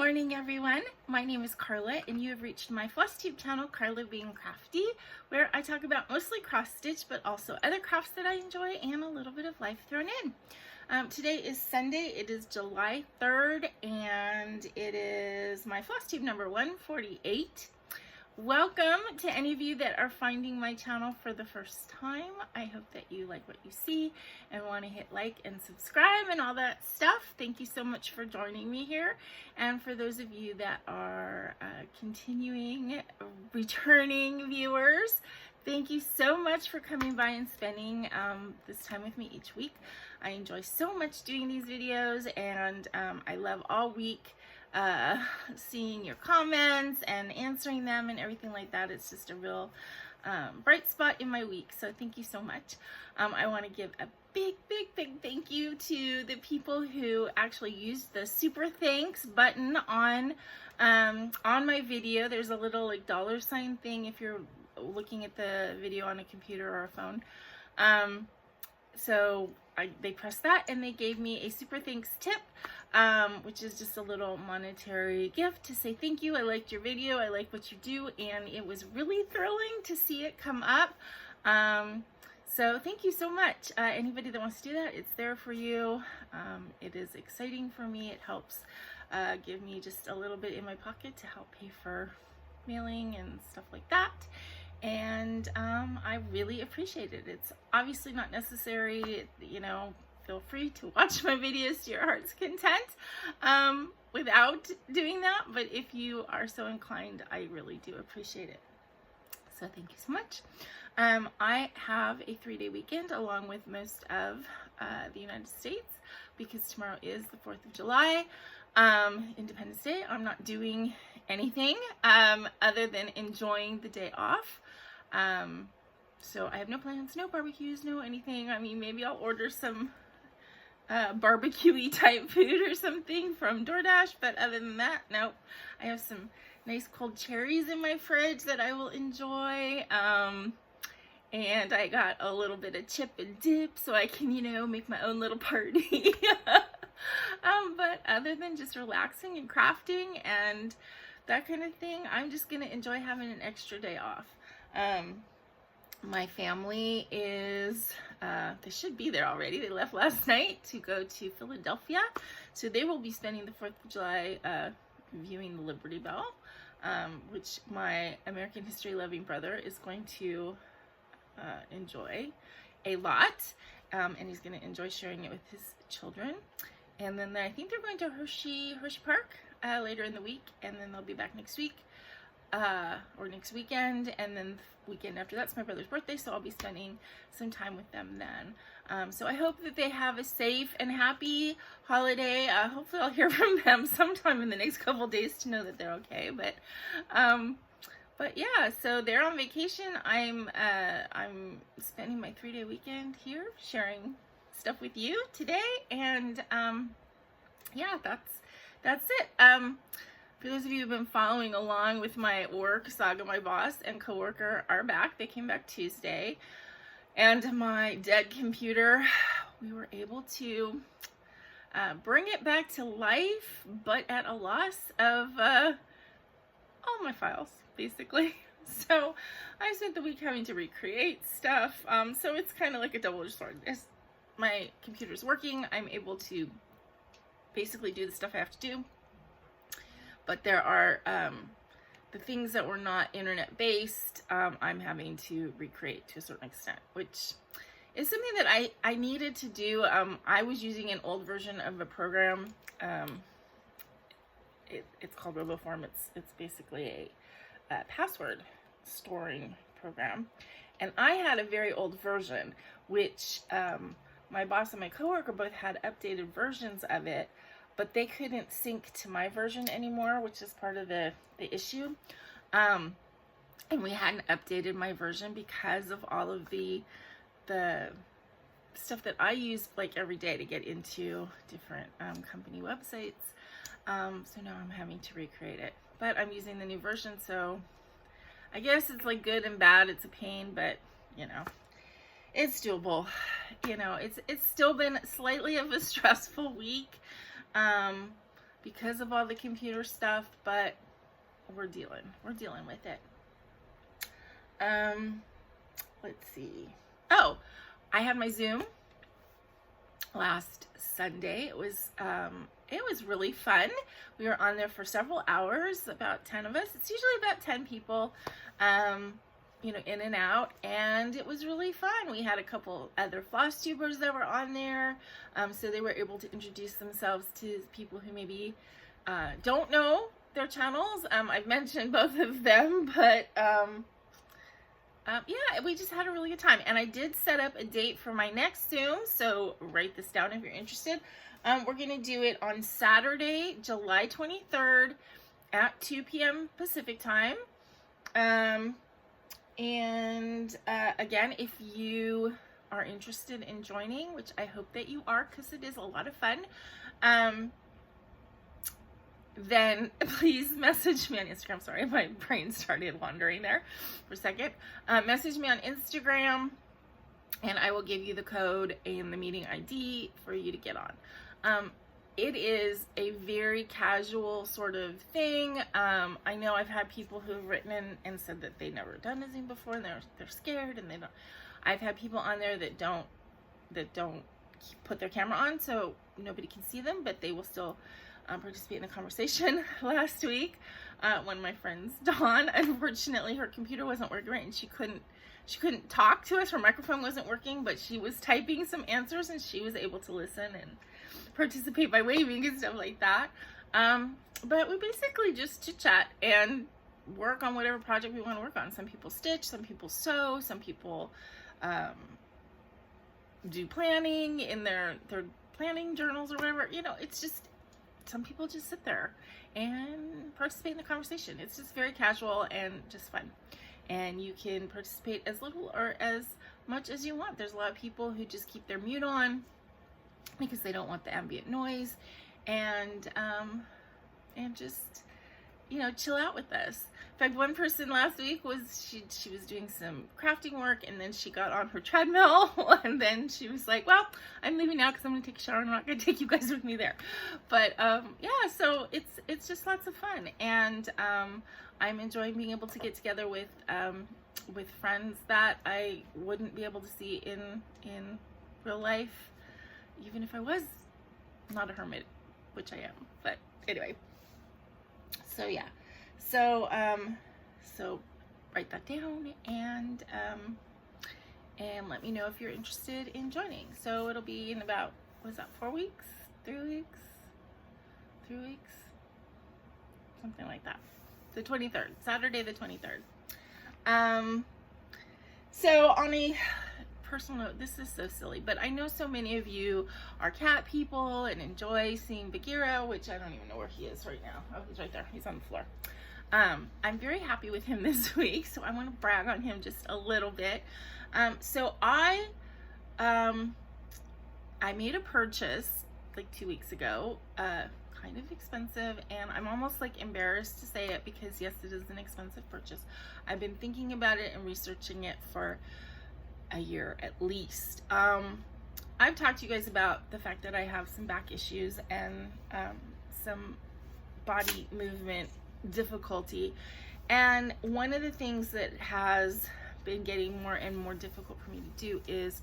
morning, everyone. My name is Carla, and you have reached my FlossTube channel, KarlaBeingCrafty, where I talk about mostly cross stitch, but also other crafts that I enjoy and a little bit of life thrown in. Today is Sunday. It is July 3rd, and it is my FlossTube number 148. Welcome to any of you that are finding my channel for the first time. I hope that you like what you see and want to hit like and subscribe and all that stuff. Thank you so much for joining me here. And for those of you that are continuing, returning viewers, thank you so much for coming by and spending this time with me each week. I enjoy so much doing these videos, and I love all week seeing your comments and answering them and everything like that. It's just a real bright spot in my week, so thank you so much. I want to give a big thank you to the people who actually used the super thanks button on my video. There's a little like $ thing if you're looking at the video on a computer or a phone. So they pressed that and they gave me a super thanks tip, which is just a little monetary gift to say thank you. I liked your video, I like what you do, and it was really thrilling to see it come up. So thank you so much. Anybody that wants to do that, it's there for you. It is exciting for me. It helps give me just a little bit in my pocket to help pay for mailing and stuff like that. And I really appreciate it. It's obviously not necessary, you know. Feel free to watch my videos to your heart's content without doing that, but if you are so inclined, I really do appreciate it. So thank you so much. I have a 3-day weekend along with most of the United States because tomorrow is the 4th of July, Independence Day. I'm not doing anything other than enjoying the day off. So I have no plans, no barbecues, no anything. I mean, maybe I'll order some barbecue-y type food or something from DoorDash, but other than that, nope. I have some nice cold cherries in my fridge that I will enjoy, and I got a little bit of chip and dip so I can, you know, make my own little party. But other than just relaxing and crafting and that kind of thing, I'm just gonna enjoy having an extra day off. My family is, they should be there already. They left last night to go to Philadelphia. So they will be spending the 4th of July viewing the Liberty Bell, which my American history loving brother is going to enjoy a lot. And he's going to enjoy sharing it with his children. And then I think they're going to Hershey Park later in the week. And then they'll be back next week. Or next weekend, and then the weekend after that's my brother's birthday, so I'll be spending some time with them then. So I hope that they have a safe and happy holiday. Hopefully I'll hear from them sometime in the next couple days to know that they're okay. But yeah, so they're on vacation. I'm spending my 3-day weekend here sharing stuff with you today, and yeah, that's it. For those of you who've been following along with my work, Saga, my boss, and coworker are back. They came back Tuesday. And my dead computer, we were able to bring it back to life, but at a loss of all my files, basically. So I spent the week having to recreate stuff. So it's kind of like a double-edged sword. As my computer's working, I'm able to basically do the stuff I have to do. But there are the things that were not internet based, I'm having to recreate to a certain extent, which is something that I needed to do. I was using an old version of a program. It's called RoboForm. It's basically a password storing program. And I had a very old version, which my boss and my coworker both had updated versions of it, but they couldn't sync to my version anymore, which is part of the issue. And we hadn't updated my version because of all of the stuff that I use like every day to get into different company websites. So now I'm having to recreate it, but I'm using the new version, so I guess it's like good and bad. It's a pain, but you know, it's doable. You know, it's still been slightly of a stressful week. because of all the computer stuff, but we're dealing with it. Let's see. Oh, I had my Zoom last Sunday. It was really fun. We were on there for several hours, about 10 of us. It's usually about 10 people, you know, in and out, and it was really fun. We had a couple other FlossTubers that were on there, so they were able to introduce themselves to people who maybe don't know their channels. I've mentioned both of them, but yeah, we just had a really good time. And I did set up a date for my next Zoom, so write this down if you're interested. We're going to do it on Saturday, July 23rd at 2 p.m. Pacific time. Again, if you are interested in joining, which I hope that you are, because it is a lot of fun, then please message me on Instagram. Sorry, my brain started wandering there for a second. Message me on Instagram, and I will give you the code and the meeting ID for you to get on. It is a very casual sort of thing. I know I've had people who've written in and said that they've never done a Zoom before, and they're scared, and they don't. I've had people on there that don't put their camera on, so nobody can see them, but they will still participate in the conversation. Last week, one of my friends, Dawn, unfortunately her computer wasn't working right, and she couldn't talk to us. Her microphone wasn't working, but she was typing some answers, and she was able to listen and participate by waving and stuff like that. But we basically just chit chat and work on whatever project we want to work on. Some people stitch, some people sew, some people do planning in their planning journals or whatever. You know, it's just, some people just sit there and participate in the conversation. It's just very casual and just fun. And you can participate as little or as much as you want. There's a lot of people who just keep their mute on because they don't want the ambient noise, and just, you know, chill out with us. In fact, one person last week was, she was doing some crafting work, and then she got on her treadmill, and then she was like, well, I'm leaving now because I'm gonna take a shower. I'm not gonna take you guys with me there. But yeah, so it's just lots of fun, and I'm enjoying being able to get together with friends that I wouldn't be able to see in real life, even if I was not a hermit, which I am. But anyway, so yeah, so write that down, and let me know if you're interested in joining. So it'll be in about, was that 4 weeks, 3 weeks, 3 weeks, something like that. The 23rd, Saturday the 23rd. So on a personal note, this is so silly, but I know so many of you are cat people and enjoy seeing Bagheera, which I don't even know where he is right now. Oh, he's right there. He's on the floor. I'm very happy with him this week, so I want to brag on him just a little bit. So I made a purchase like 2 weeks ago, kind of expensive, and I'm almost like embarrassed to say it because yes, it is an expensive purchase. I've been thinking about it and researching it for a year at least. I've talked to you guys about the fact that I have some back issues and some body movement difficulty, and one of the things that has been getting more and more difficult for me to do is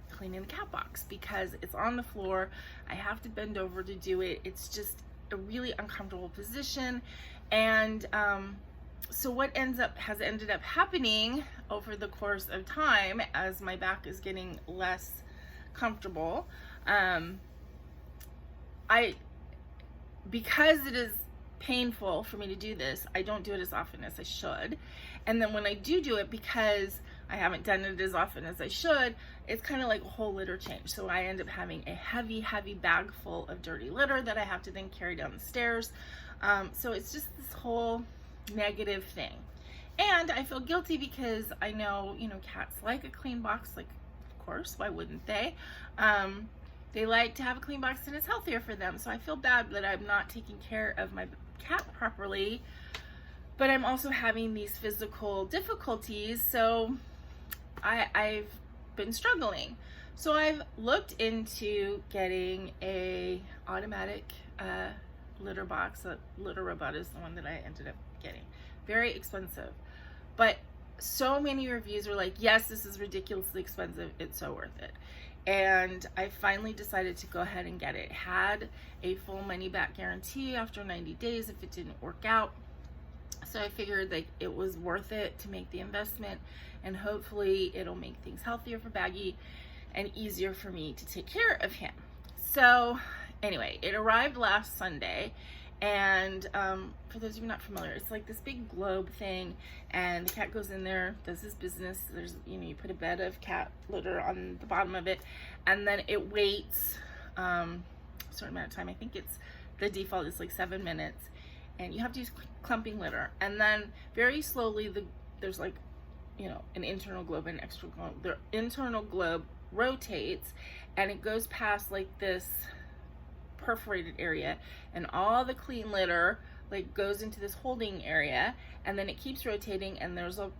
cleaning the cat box, because it's on the floor. I have to bend over to do it. It's just a really uncomfortable position, and so what has ended up happening over the course of time, as my back is getting less comfortable, because it is painful for me to do this, I don't do it as often as I should. And then when I do it, because I haven't done it as often as I should, it's kind of like a whole litter change. So I end up having a heavy bag full of dirty litter that I have to then carry down the stairs. So it's just this whole negative thing. And I feel guilty because I know, you know, cats like a clean box. Like, of course, why wouldn't they? They like to have a clean box, and it's healthier for them. So I feel bad that I'm not taking care of my cat properly, but I'm also having these physical difficulties. So I've been struggling. So I've looked into getting a automatic litter box. A litter robot is the one that I ended up getting. Very expensive, but so many reviews were like, yes, this is ridiculously expensive, it's so worth it. And I finally decided to go ahead and get it. It had a full money back guarantee after 90 days if it didn't work out. So I figured like it was worth it to make the investment, and hopefully it'll make things healthier for Baggy and easier for me to take care of him. So anyway, it arrived last Sunday, and for those of you not familiar, it's like this big globe thing, and the cat goes in there, does his business. There's, you know, you put a bed of cat litter on the bottom of it, and then it waits a certain amount of time. I think it's, the default is like 7 minutes, and you have to use clumping litter, and then very slowly there's like, you know, an internal globe and external globe. The internal globe rotates, and it goes past like this perforated area, and all the clean litter like goes into this holding area, and then it keeps rotating, and there's a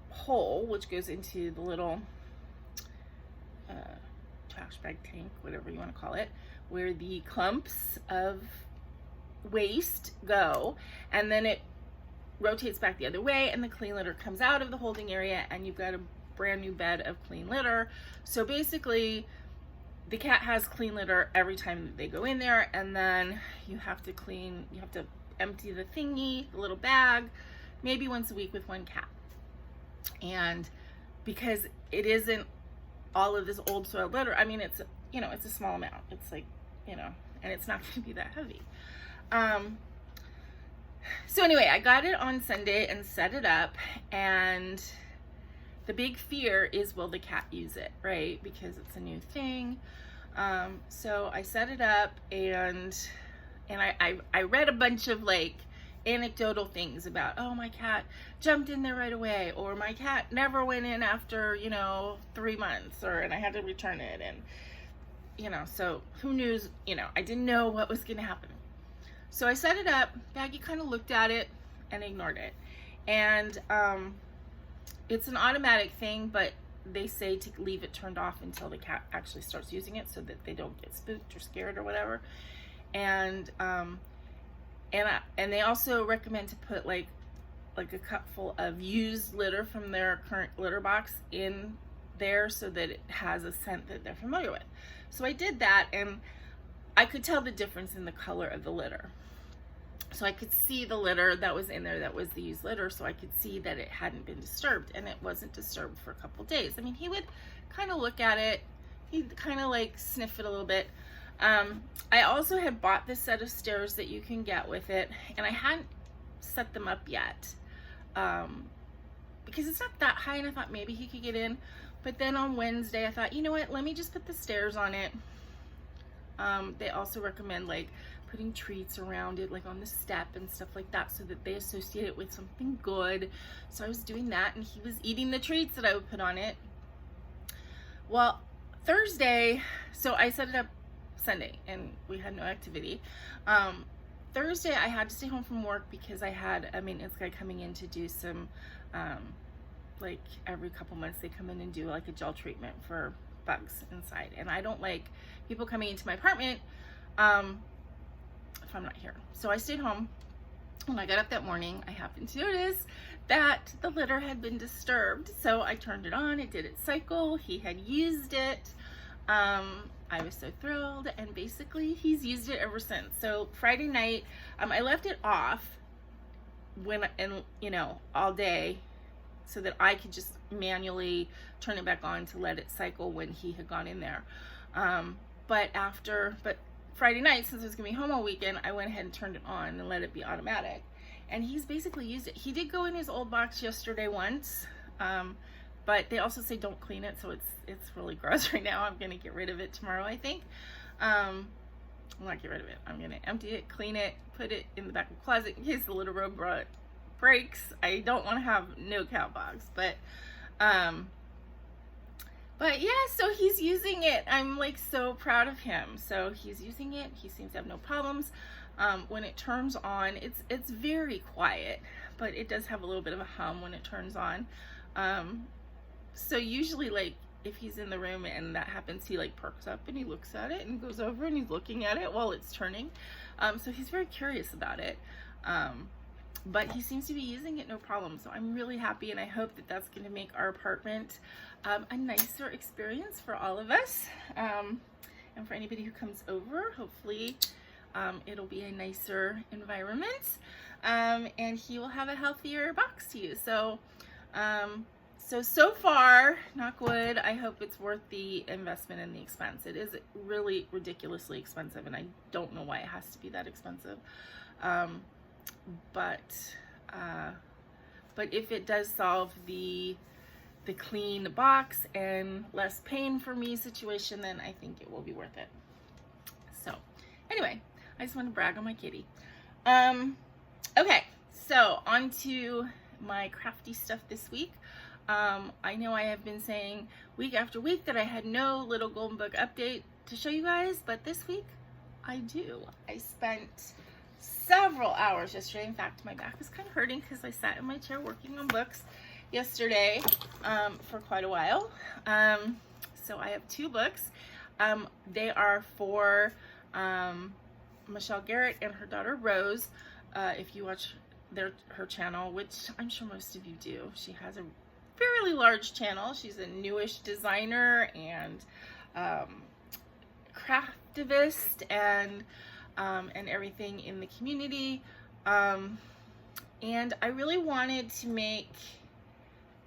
hole which goes into the little trash bag tank, whatever you want to call it, where the clumps of waste go, and then it rotates back the other way, and the clean litter comes out of the holding area, and you've got a brand new bed of clean litter. So basically the cat has clean litter every time that they go in there, and then you have to empty the thingy, the little bag, maybe once a week with one cat. And because it isn't all of this old soil litter, I mean, it's, you know, it's a small amount. It's like, you know, and it's not going to be that heavy. So anyway, I got it on Sunday and set it up, and the big fear is, will the cat use it, right? Because it's a new thing. So I set it up, and I read a bunch of like anecdotal things about, oh, my cat jumped in there right away, or my cat never went in after, you know, 3 months, and I had to return it, and, you know, so who knew, you know, I didn't know what was going to happen. So I set it up. Baggy kind of looked at it and ignored it. And it's an automatic thing, but they say to leave it turned off until the cat actually starts using it, so that they don't get spooked or scared or whatever. And they also recommend to put like a cupful of used litter from their current litter box in there, so that it has a scent that they're familiar with. So I did that, and I could tell the difference in the color of the litter. So I could see the litter that was in there that was the used litter, so I could see that it hadn't been disturbed, and it wasn't disturbed for a couple days. I mean, he would kind of look at it, he'd kind of like sniff it a little bit. I also had bought this set of stairs that you can get with it, and I hadn't set them up yet because it's not that high, and I thought maybe he could get in. But then on Wednesday I thought, you know what, let me just put the stairs on it. They also recommend like putting treats around it, like on the step and stuff like that, so that they associate it with something good. So I was doing that, and he was eating the treats that I would put on it. Well, Thursday, so I set it up Sunday, and we had no activity. Thursday I had to stay home from work because I had a maintenance guy coming in to do some, like every couple months they come in and do like a gel treatment for bugs inside, and I don't like people coming into my apartment if I'm not here. So I stayed home. When I got up that morning, I happened to notice that the litter had been disturbed, so I turned it on. It did its cycle. He had used it. I was so thrilled, and basically he's used it ever since. So Friday night, I left it off you know, all day, so that I could just manually turn it back on to let it cycle when he had gone in there. But Friday night, since I was gonna be home all weekend, I went ahead and turned it on and let it be automatic. And he's basically used it. He did go in his old box yesterday once, but they also say don't clean it, so it's really gross right now. I'm gonna get rid of it tomorrow, I think. Well, not get rid of it. I'm gonna empty it, clean it, put it in the back of the closet in case the litter robe breaks. I don't want to have no cat box, but yeah, so he's using it. I'm like so proud of him. So he's using it. He seems to have no problems. When it turns on, it's very quiet, but it does have a little bit of a hum when it turns on. So usually like if he's in the room and that happens, he like perks up and he looks at it and goes over and he's looking at it while it's turning. So he's very curious about it. But he seems to be using it no problem. So I'm really happy, and I hope that that's going to make our apartment a nicer experience for all of us. And for anybody who comes over, hopefully it'll be a nicer environment. And he will have a healthier box to use. So, so far, knock wood, I hope it's worth the investment and the expense. It is really ridiculously expensive, and I don't know why it has to be that expensive. But if it does solve the clean box and less pain for me situation, then I think it will be worth it. So anyway, I just want to brag on my kitty. Okay, so on to my crafty stuff this week. I know I have been saying week after week that I had no little golden book update to show you guys, but this week I do. I spent several hours yesterday. In fact, my back was kind of hurting because I sat in my chair working on books yesterday for quite a while. So I have 2 books. They are for Michelle Garrett and her daughter Rose. If you watch her channel, which I'm sure most of you do, she has a fairly large channel. She's a newish designer and craftivist and everything in the community. And I really wanted to make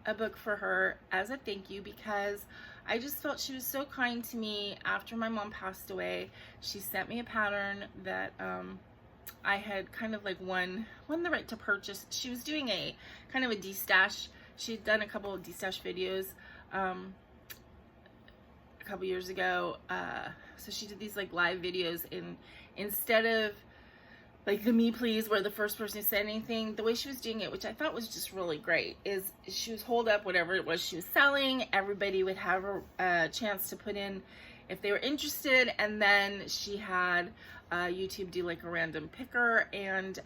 a book for her as a thank you, because I just felt she was so kind to me after my mom passed away. She sent me a pattern that I had kind of like won the right to purchase. She was doing a kind of a destash. She'd done a couple of destash videos a couple years ago. So she did these like live videos, and instead of like the me please where the first person said anything, the way she was doing it, which I thought was just really great, is she was hold up whatever it was she was selling. Everybody would have a chance to put in if they were interested, and then she had YouTube do like a random picker, and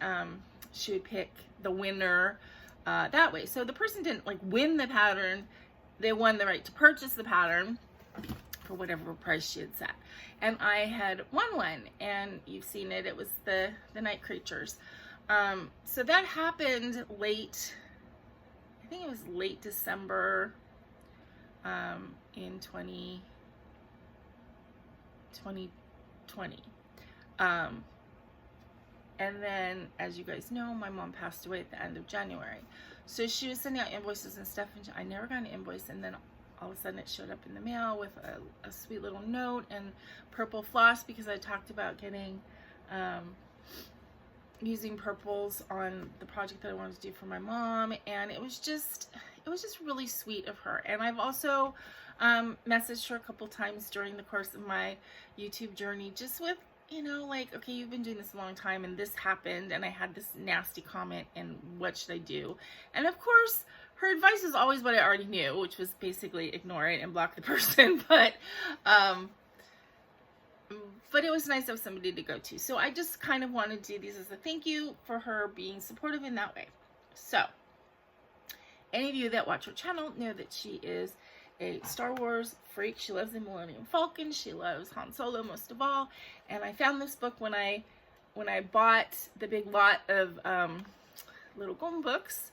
she would pick the winner that way. So the person didn't like win the pattern, they won the right to purchase the pattern for whatever price she had set. And I had won one, and you've seen it. It was the night creatures. So that happened late, I think it was late December in 2020. And then, as you guys know, my mom passed away at the end of January. So she was sending out invoices and stuff, and I never got an invoice, and then all of a sudden it showed up in the mail with a sweet little note and purple floss, because I talked about getting using purples on the project that I wanted to do for my mom, and it was just really sweet of her. And I've also messaged her a couple times during the course of my YouTube journey, just with, you know, like, okay, you've been doing this a long time and this happened and I had this nasty comment and what should I do? And of course, her advice is always what I already knew, which was basically ignore it and block the person. But it was nice to have somebody to go to. So I just kind of wanted to do these as a thank you for her being supportive in that way. So any of you that watch her channel know that she is a Star Wars freak. She loves the Millennium Falcon. She loves Han Solo most of all. And I found this book when I bought the big lot of little golden books.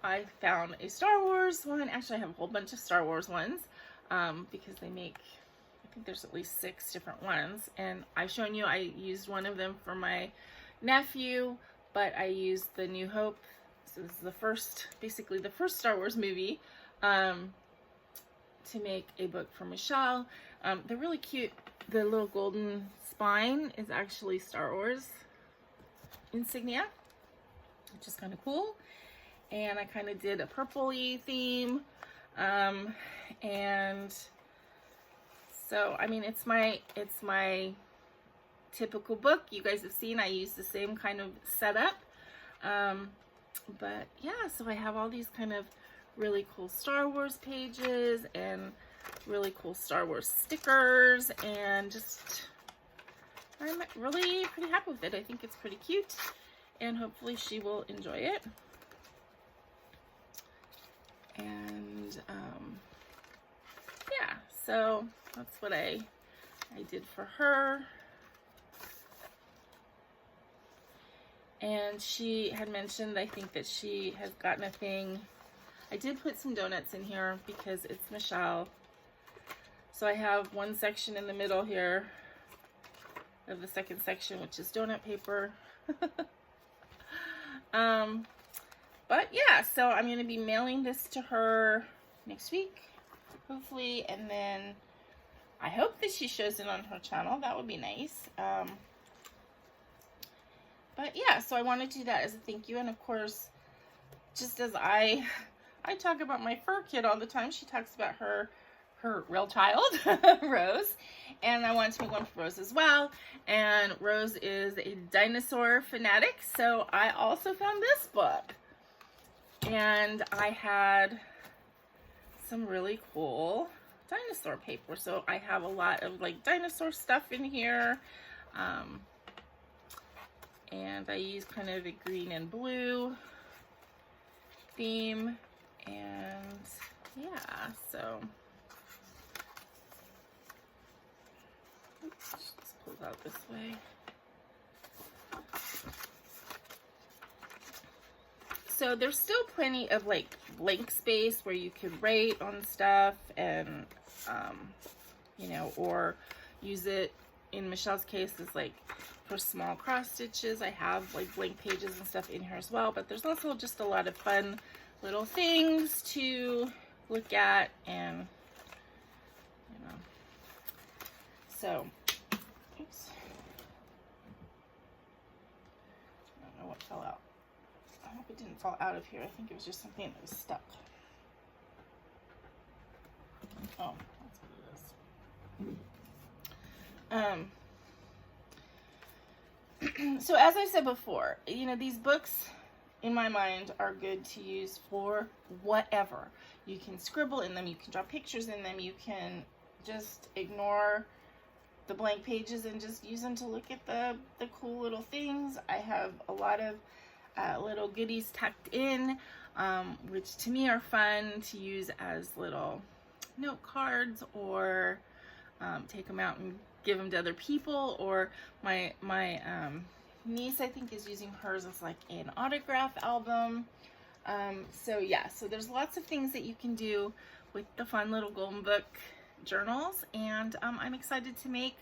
I found a Star Wars one. Actually, I have a whole bunch of Star Wars ones because they make, I think there's at least 6 different ones. And I've shown you, I used one of them for my nephew, but I used the New Hope. So this is the first, basically the first Star Wars movie, to make a book for Michelle. They're really cute. The little golden spine is actually Star Wars insignia, which is kind of cool. And I kind of did a purpley theme. And so, I mean, it's my typical book. You guys have seen I use the same kind of setup. But yeah, so I have all these kind of really cool Star Wars pages and really cool Star Wars stickers, and just I'm really pretty happy with it. I think it's pretty cute, and hopefully she will enjoy it. And yeah, So that's what I did for her. And she had mentioned, I think, that she has gotten a thing. I did put some donuts in here because it's Michelle. So I have one section in the middle here of the second section, which is donut paper. But yeah, so I'm going to be mailing this to her next week, hopefully, and then I hope that she shows it on her channel. That would be nice. But yeah, so I want to do that as a thank you. And of course, just as I talk about my fur kid all the time, she talks about her real child, Rose. And I wanted to make one for Rose as well. And Rose is a dinosaur fanatic, so I also found this book. And I had some really cool dinosaur paper. So I have a lot of like dinosaur stuff in here. And I use kind of a green and blue theme. And yeah, so oops, just pull it out this way. So there's still plenty of like blank space where you could write on stuff and, you know, or use it in Michelle's case as like for small cross stitches. I have like blank pages and stuff in here as well, but there's also just a lot of fun little things to look at and, you know, so, oops, I don't know what fell out. I hope it didn't fall out of here. I think it was just something that was stuck. Oh, that's what it is. So as I said before, you know, these books in my mind are good to use for whatever. You can scribble in them, you can draw pictures in them, you can just ignore the blank pages and just use them to look at the cool little things. I have a lot of little goodies tucked in, which to me are fun to use as little note cards, or take them out and give them to other people, or my niece, I think, is using hers as like an autograph album. So yeah, so there's lots of things that you can do with the fun little golden book journals, and I'm excited to make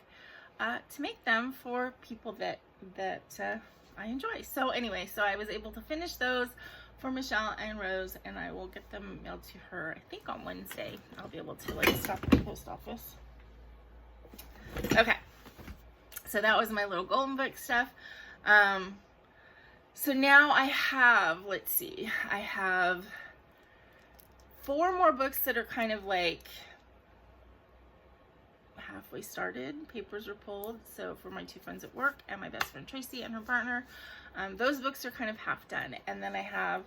them for people that I enjoy. So anyway, so I was able to finish those for Michelle and Rose, and I will get them mailed to her, I think on Wednesday. I'll be able to like stop at the post office. Okay, so that was my little golden book stuff. So now I have, let's see, I have 4 more books that are kind of like halfway started. Papers are pulled. So for my 2 friends at work and my best friend Tracy and her partner, those books are kind of half done. And then I have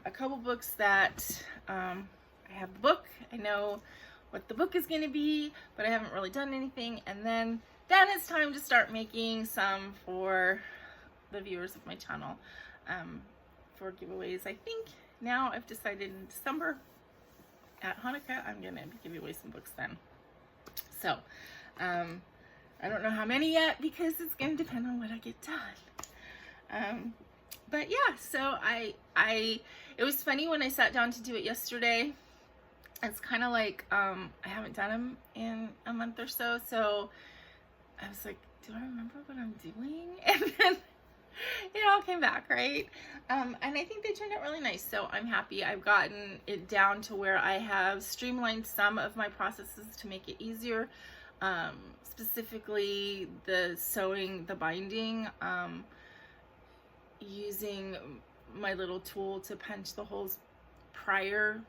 a couple books that I have the book. I know what the book is going to be, but I haven't really done anything. And then it's time to start making some for the viewers of my channel for giveaways. I think now I've decided in December at Hanukkah I'm going to be giving away some books then. So, I don't know how many yet because it's going to depend on what I get done. But yeah, so it was funny when I sat down to do it yesterday. It's kind of like, I haven't done them in a month or so. So I was like, do I remember what I'm doing? And then it all came back, right? And I think they turned out really nice. So I'm happy. I've gotten it down to where I have streamlined some of my processes to make it easier. Specifically the sewing, the binding, using my little tool to punch the holes prior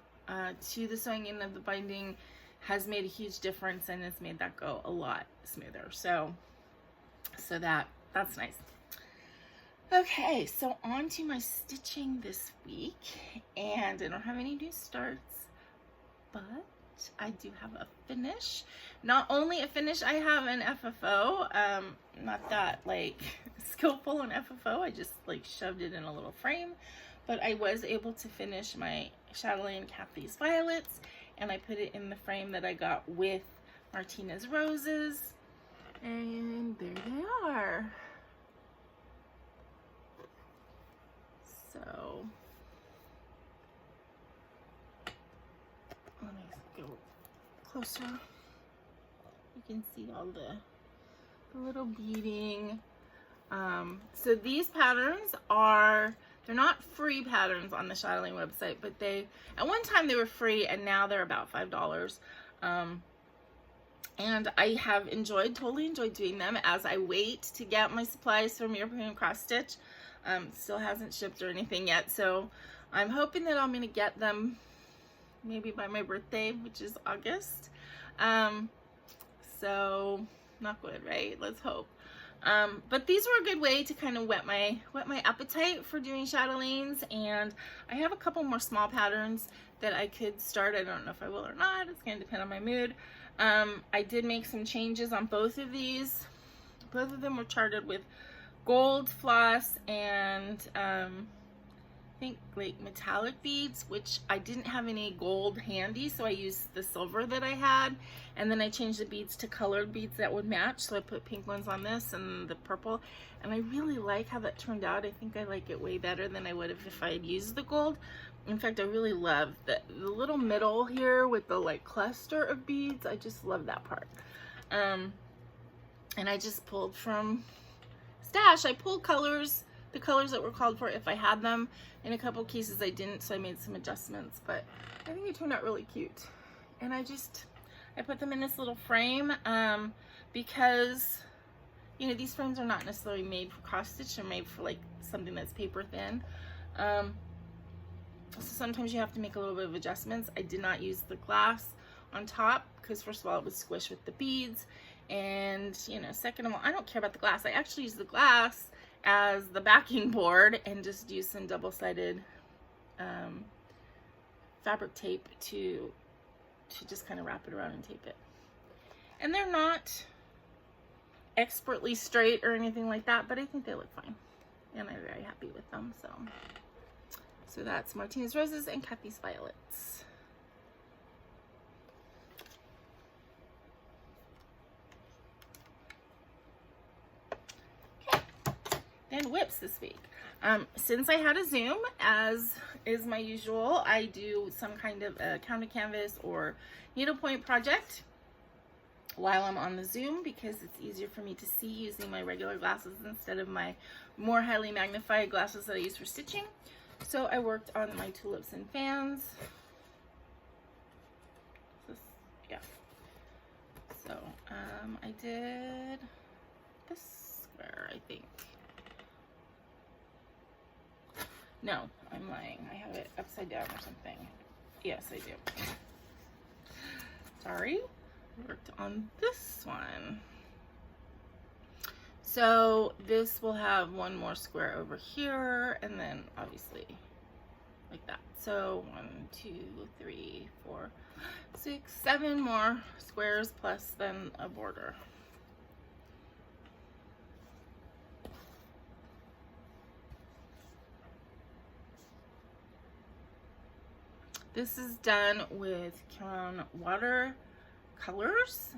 to the sewing in of the binding has made a huge difference and has made that go a lot smoother. So that's nice. Okay, so on to my stitching this week, and I don't have any new starts, but I do have a finish. Not only a finish, I have an FFO, not that like skillful in FFO, I just like shoved it in a little frame, but I was able to finish my Chatelaine Kathy's Violets, and I put it in the frame that I got with Martina's roses, and there they are. So let me go closer. You can see all the little beading. So these patterns are, they're not free patterns on the Chatelaine website, but they, at one time they were free, and now they're about $5. And I have totally enjoyed doing them as I wait to get my supplies from European Cross Stitch. Still hasn't shipped or anything yet, so I'm hoping that I'm going to get them maybe by my birthday, which is August. So not good, right? Let's hope. But these were a good way to kind of whet my appetite for doing chatelaines, and I have a couple more small patterns that I could start. I don't know if I will or not. It's going to depend on my mood. I did make some changes on both of these. Both of them were charted with gold floss and I think like metallic beads, which I didn't have any gold handy, so I used the silver that I had, and then I changed the beads to colored beads that would match. So I put pink ones on this and the purple, and I really like how that turned out. I think I like it way better than I would have if I had used the gold. In fact, I really love the little middle here with the like cluster of beads. I just love that part. And I just pulled from stash. I pulled colors, the colors that were called for if I had them. In a couple cases I didn't, so I made some adjustments, but I think it turned out really cute. And I put them in this little frame because, you know, these frames are not necessarily made for cross stitch. They're made for like something that's paper thin. So sometimes you have to make a little bit of adjustments. I did not use the glass on top because first of all it would squish with the beads, and you know, second of all, I don't care about the glass. I actually use the glass as the backing board and just use some double-sided fabric tape to just kind of wrap it around and tape it. And they're not expertly straight or anything like that, but I think they look fine, and I'm very happy with them. So that's Martina's Roses and Kathy's Violets. Okay, then whips this week. Since I had a Zoom, as is my usual, I do some kind of a counter canvas or needlepoint project while I'm on the Zoom because it's easier for me to see using my regular glasses instead of my more highly magnified glasses that I use for stitching. So I worked on my tulips and fans. Yeah. So I did this square, I think. No, I'm lying. I have it upside down or something. Yes, I do. Sorry. Worked on this one. So this will have one more square over here, and then obviously like that. So 1, 2, 3, 4, 6, 7 more squares plus then a border. This is done with GaRon water colors,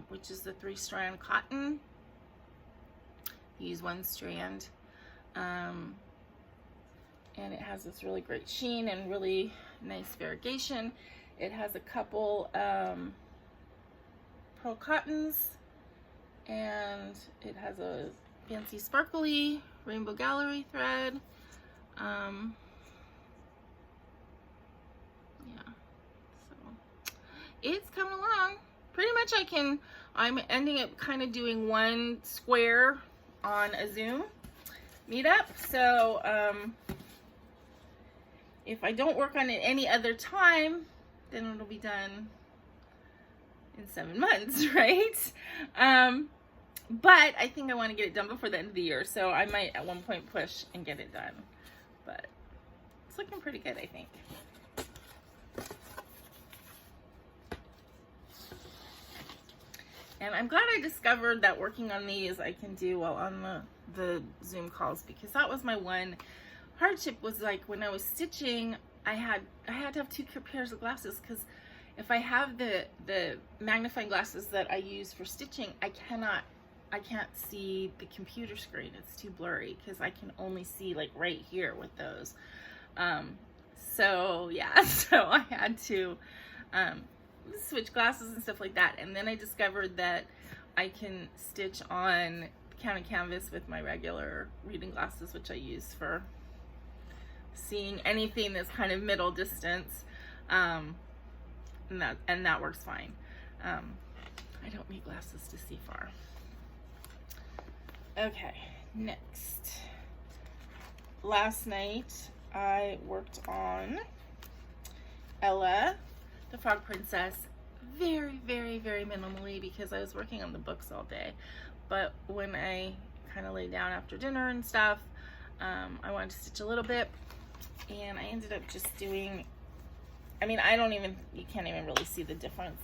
which is the 3-strand cotton. Use 1 strand, and it has this really great sheen and really nice variegation. It has a couple pearl cottons, and it has a fancy sparkly rainbow gallery thread. Yeah, so it's coming along pretty much. I'm ending up kind of doing 1 square on a Zoom meetup, so if I don't work on it any other time, then it'll be done in 7 months, right? But I think I want to get it done before the end of the year, so I might at one point push and get it done, but it's looking pretty good, I think. And I'm glad I discovered that working on these I can do while on the Zoom calls, because that was my one hardship, was like when I was stitching, I had to have 2 pairs of glasses, because if I have the magnifying glasses that I use for stitching, I can't see the computer screen. It's too blurry, because I can only see like right here with those. So yeah, so I had to switch glasses and stuff like that. And then I discovered that I can stitch on counted canvas with my regular reading glasses, which I use for seeing anything that's kind of middle distance, and that works fine. I don't need glasses to see far. Okay, next. Last night I worked on Ella, the Frog Princess, very, very, very minimally, because I was working on the books all day. But when I kind of laid down after dinner and stuff, I wanted to stitch a little bit, and I ended up just doing, I mean, you can't even really see the difference.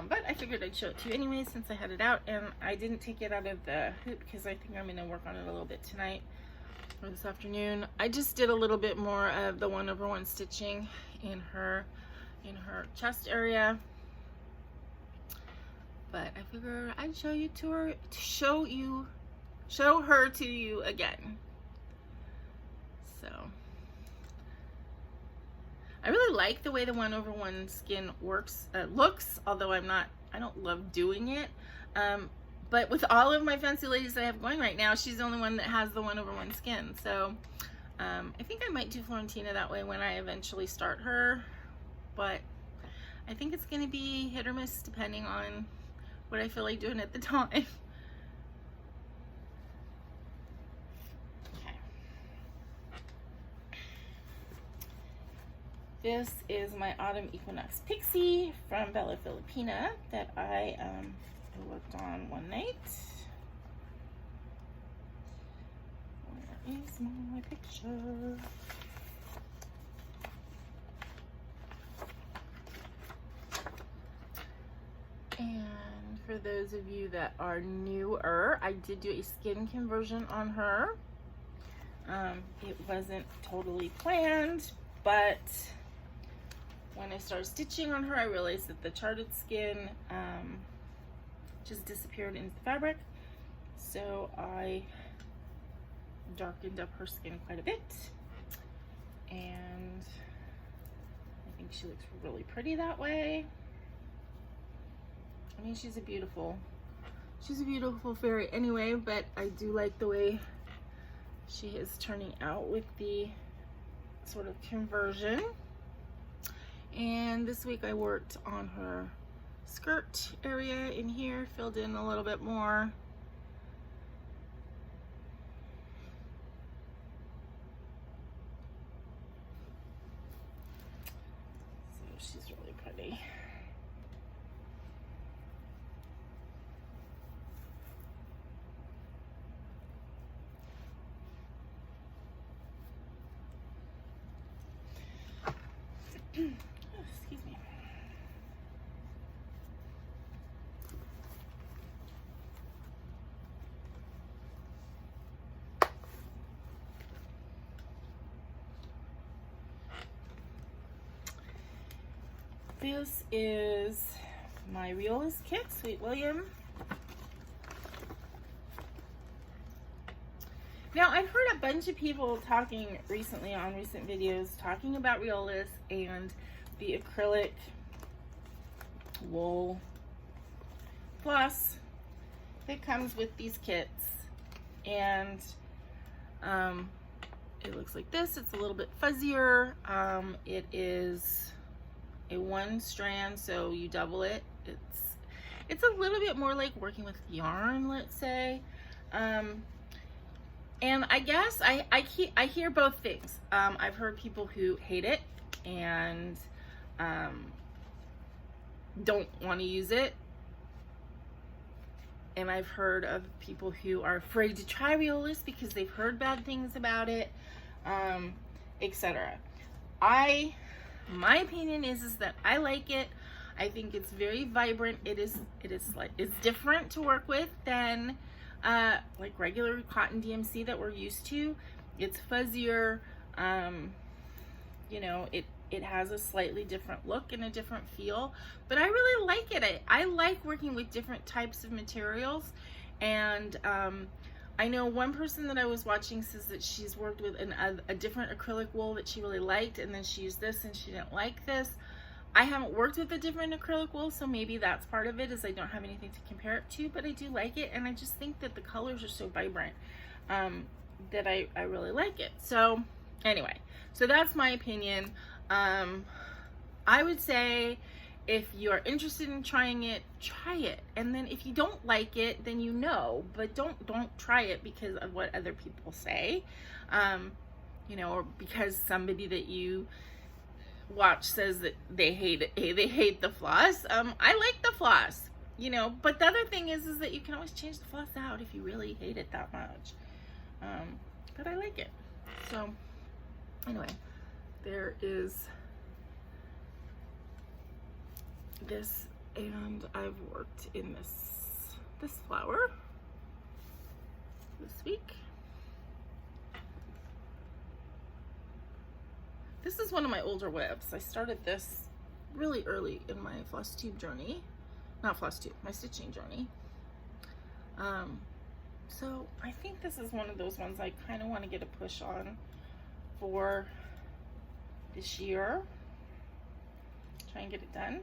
But I figured I'd show it to you anyway, since I had it out, and I didn't take it out of the hoop because I think I'm going to work on it a little bit tonight or this afternoon. I just did a little bit more of the 1/1 stitching in her chest area, but I figure I'd show her to you again. So I really like the way the 1/1 skin looks, although I don't love doing it. But with all of my fancy ladies that I have going right now, she's the only one that has the 1/1 skin. So I think I might do Florentina that way when I eventually start her. But I think it's going to be hit or miss depending on what I feel like doing at the time. This is my Autumn Equinox Pixie from Bella Filipina that I worked on one night. Where is my picture? And for those of you that are newer, I did do a skin conversion on her. It wasn't totally planned, but when I started stitching on her, I realized that the charted skin just disappeared into the fabric. So I darkened up her skin quite a bit, and I think she looks really pretty that way. I mean, she's a beautiful fairy anyway, but I do like the way she is turning out with the sort of conversion. And this week I worked on her skirt area in here, filled in a little bit more. So she's really pretty. Excuse me. This is my Reolist kit, Sweet William. Now, I've heard a bunch of people talking recently on recent videos talking about Reolist and the acrylic wool floss that comes with these kits. And it looks like this. It's a little bit fuzzier. It is a 1 strand, so you double it. It's a little bit more like working with yarn, let's say. And I guess I hear both things. I've heard people who hate it and don't want to use it. And I've heard of people who are afraid to try Reolist because they've heard bad things about it, etc. My opinion is that I like it. I think it's very vibrant. It's different to work with than like regular cotton DMC that we're used to. It's fuzzier. you know, it has a slightly different look and a different feel, but I really like it. I like working with different types of materials. And I know one person that I was watching says that she's worked with a different acrylic wool that she really liked, and then she used this and she didn't like this. I haven't worked with a different acrylic wool, so maybe that's part of it, is I don't have anything to compare it to, but I do like it, and I just think that the colors are so vibrant that I really like it. So anyway, so that's my opinion. I would say if you're interested in trying it, try it. And then if you don't like it, then you know, but don't try it because of what other people say, you know, or because somebody that you watch says that they hate it, they hate the floss. I like the floss, you know, but the other thing is that you can always change the floss out if you really hate it that much. But I like it. So anyway, there is this, and I've worked in this flower this week. This is one of my older webs. I started this really early in my FlossTube journey. Not FlossTube, my stitching journey. So I think this is one of those ones I kind of want to get a push on for this year. Try and get it done.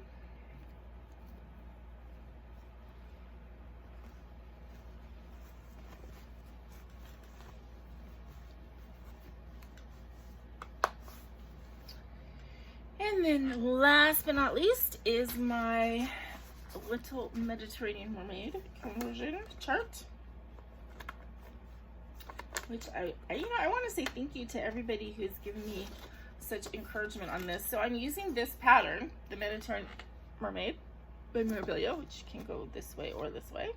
And then last but not least is my Little Mediterranean Mermaid conversion chart, which I want to say thank you to everybody who's given me such encouragement on this. So I'm using this pattern, the Mediterranean Mermaid by Mirabilia, which can go this way or this way.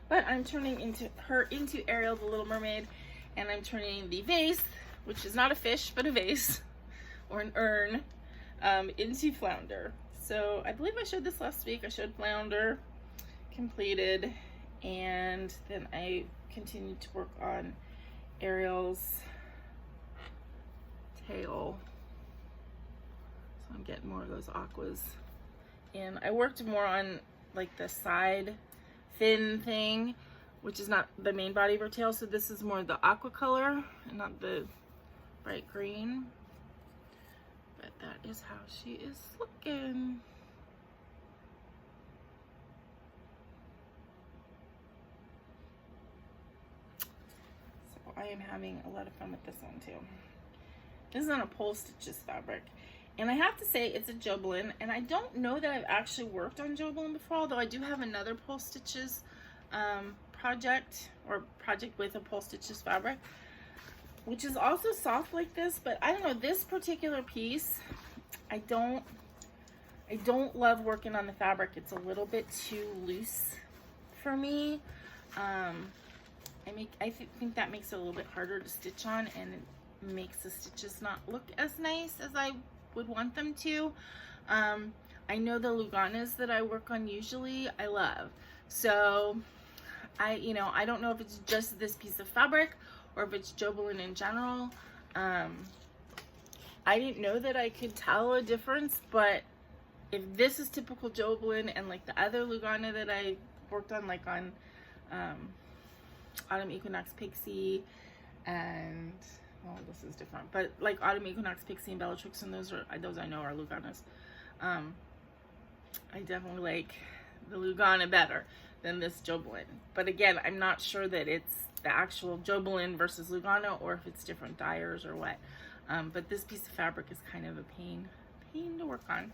But I'm turning her into Ariel, the Little Mermaid, and I'm turning the vase, which is not a fish but a vase or an urn, into Flounder. So I believe I showed this last week. I showed Flounder completed, and then I continued to work on Ariel's tail. So I'm getting more of those aquas. And I worked more on like the side fin thing, which is not the main body of her tail. So this is more the aqua color and not the bright green. But that is how she is looking. So I am having a lot of fun with this one too. This is on a Pole Stitches fabric. And I have to say it's a Jobelan, and I don't know that I've actually worked on Jobelan before, although I do have another Pole Stitches project with a Pole Stitches fabric, which is also soft like this. But I don't know, this particular piece, I don't love working on the fabric. It's a little bit too loose for me. I think that makes it a little bit harder to stitch on, and it makes the stitches not look as nice as I would want them to. I know the Luganas that I work on usually I love. So I don't know if it's just this piece of fabric or if it's Jobelan in general. I didn't know that I could tell a difference, but if this is typical Jobelan and like the other Lugana that I worked on, like on Autumn Equinox Pixie, and well, this is different, but like Autumn Equinox Pixie and Bellatrix, and those I know are Luganas. I definitely like the Lugana better than this Jobelan. But again, I'm not sure that it's the actual Jobelan versus Lugana, or if it's different dyers or what. But this piece of fabric is kind of a pain to work on.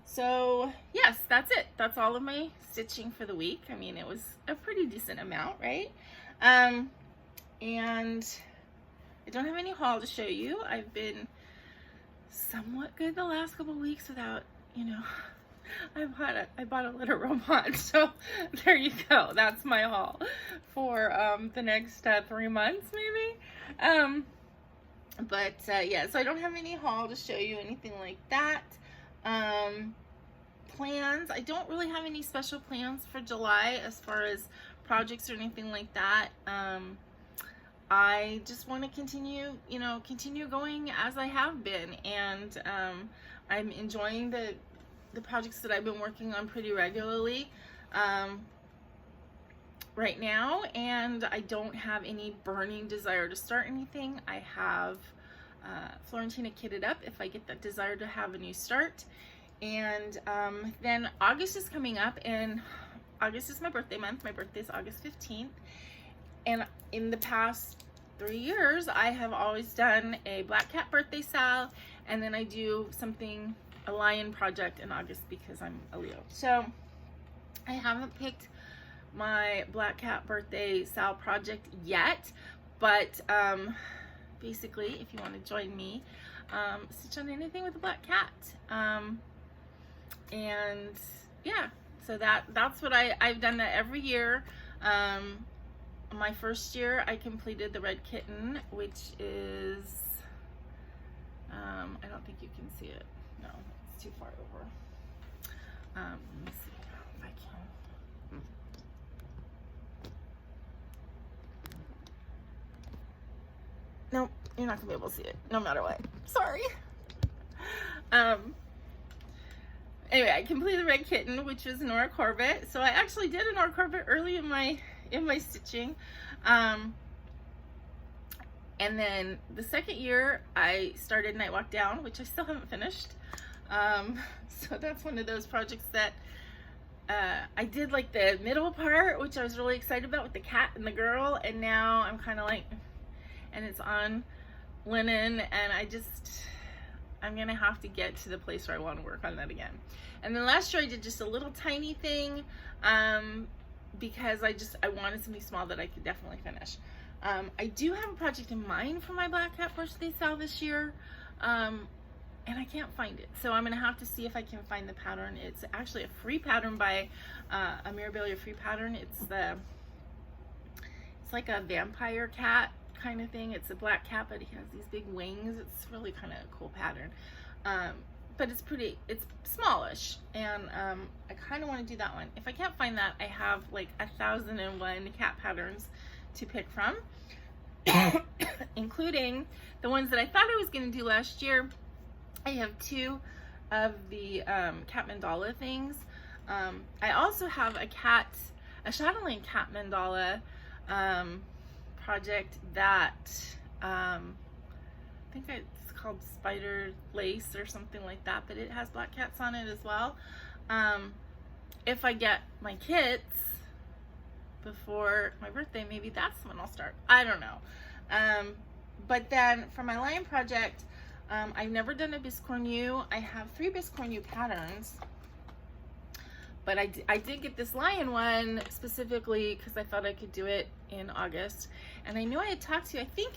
So yes, that's it. That's all of my stitching for the week. I mean, it was a pretty decent amount, right? And I don't have any haul to show you. I've been somewhat good the last couple weeks without, I bought a litter robot, so there you go. That's my haul for the next 3 months maybe. Yeah, so I don't have any haul to show you, anything like that. Plans, I don't really have any special plans for July as far as projects or anything like that. I just want to continue, you know, continue going as I have been, and I'm enjoying the projects that I've been working on pretty regularly right now, and I don't have any burning desire to start anything. I have Florentina kitted up if I get that desire to have a new start. And then August is coming up, and August is my birthday month. My birthday is August 15th. And in the past 3 years, I have always done a black cat birthday sal, and then I do something, a lion project in August because I'm a Leo. So I haven't picked my black cat birthday sal project yet, but basically, if you want to join me, stitch on anything with a black cat. And yeah, so that's what I've done that every year. My first year I completed the red kitten, which is I don't think you can see it. No, it's too far over. Let me see if I can. Nope, you're not gonna be able to see it no matter what. Sorry. Anyway, I completed the red kitten, which was Nora Corbett. So I actually did a Nora Corbett early in my stitching. And then the second year I started Night Walk Down, which I still haven't finished. So that's one of those projects that I did like the middle part, which I was really excited about with the cat and the girl, and now I'm kind of like, and it's on linen, and I'm gonna have to get to the place where I want to work on that again. And then last year I did just a little tiny thing because I wanted something small that I could definitely finish. I do have a project in mind for my black cat birthday sal this year, and I can't find it, so I'm gonna have to see if I can find the pattern. It's actually a free pattern by a Mirabilia free pattern. It's like a vampire cat kind of thing. It's a black cat, but he has these big wings. It's really kind of a cool pattern, but it's smallish, and I kind of want to do that one. If I can't find that, I have like 1,001 cat patterns to pick from, including the ones that I thought I was going to do last year. I have 2 of the cat mandala things. I also have a Chatelaine cat mandala project that I think it's called Spider Lace or something like that, but it has black cats on it as well. If I get my kits before my birthday, maybe that's when I'll start. I don't know. But then for my lion project, I've never done a biscornu. I have 3 biscornu patterns, but I did get this lion one specifically because I thought I could do it in August. And I knew I had talked to, I think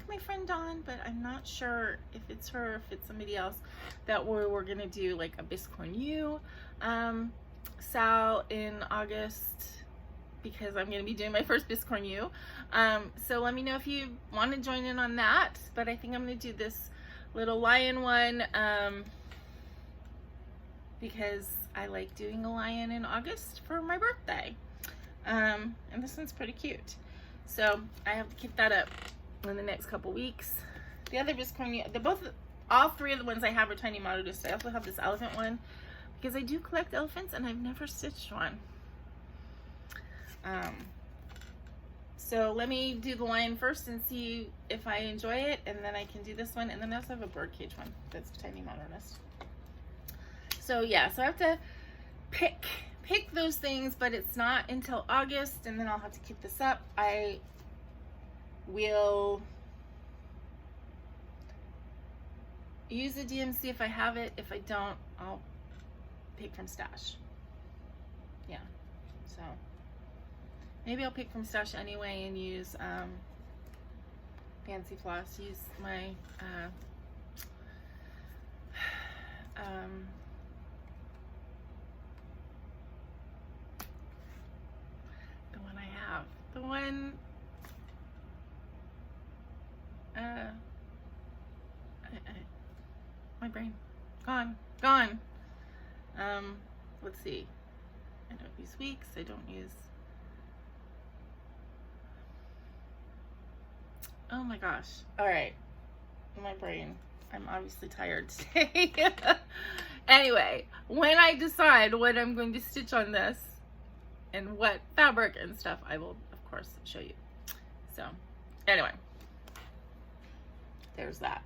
my friend Dawn, but I'm not sure if it's her or if it's somebody else, that we're gonna do like a biscornu sal in August, because I'm gonna be doing my first biscornu. So let me know if you want to join in on that. But I think I'm gonna do this little lion one because I like doing a lion in August for my birthday. And this one's pretty cute. So I have to keep that up in the next couple weeks. The other biscornu, all 3 of the ones I have are tiny modernist. I also have this elephant one because I do collect elephants and I've never stitched one. So let me do the lion first and see if I enjoy it, and then I can do this one. And then I also have a birdcage one that's tiny modernist. So yeah, so I have to pick those things, but it's not until August, and then I'll have to keep this up. I will use the DMC if I have it. If I don't, I'll pick from stash. Yeah, so maybe I'll pick from stash anyway and use fancy floss. Use my the one I have, the one my brain gone. Let's see. I don't use weeks. I don't use Oh my gosh. All right. My brain. I'm obviously tired today. Anyway, when I decide what I'm going to stitch on this and what fabric and stuff, I will, of course, show you. So, anyway, there's that.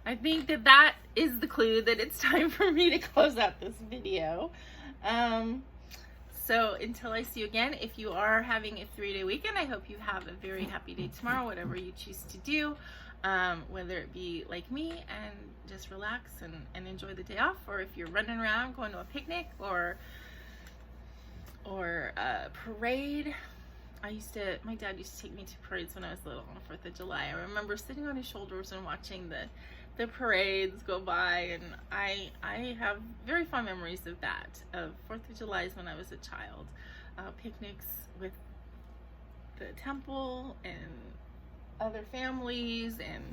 I think that that is the clue that it's time for me to close out this video. So until I see you again, if you are having a 3-day weekend, I hope you have a very happy day tomorrow, whatever you choose to do, whether it be like me and just relax and enjoy the day off, or if you're running around going to a picnic or a parade. My dad used to take me to parades when I was little on the 4th of July. I remember sitting on his shoulders and watching the parades go by, and I have very fond memories of that, of 4th of July when I was a child. Picnics with the temple and other families, and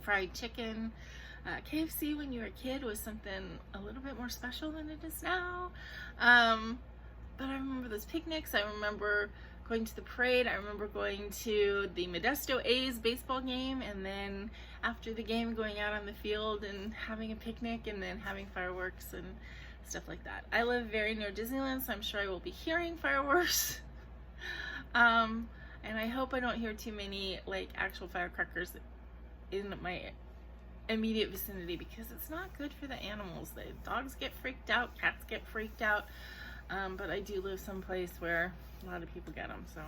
fried chicken. KFC when you were a kid was something a little bit more special than it is now. But I remember those picnics. I remember going to the parade. I remember going to the Modesto A's baseball game, and then after the game going out on the field and having a picnic, and then having fireworks and stuff like that. I live very near Disneyland, so I'm sure I will be hearing fireworks. And I hope I don't hear too many like actual firecrackers in my immediate vicinity, because it's not good for the animals. The dogs get freaked out, cats get freaked out. But I do live someplace where a lot of people get them, so.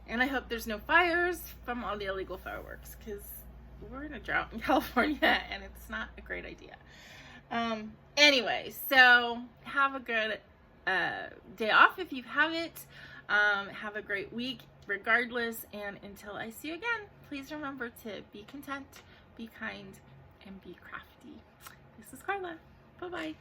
And I hope there's no fires from all the illegal fireworks, because we're in a drought in California and it's not a great idea. Anyway, so have a good day off if you have it. Have a great week regardless, and until I see you again, please remember to be content, be kind, and be crafty. This is Karla. Bye-bye.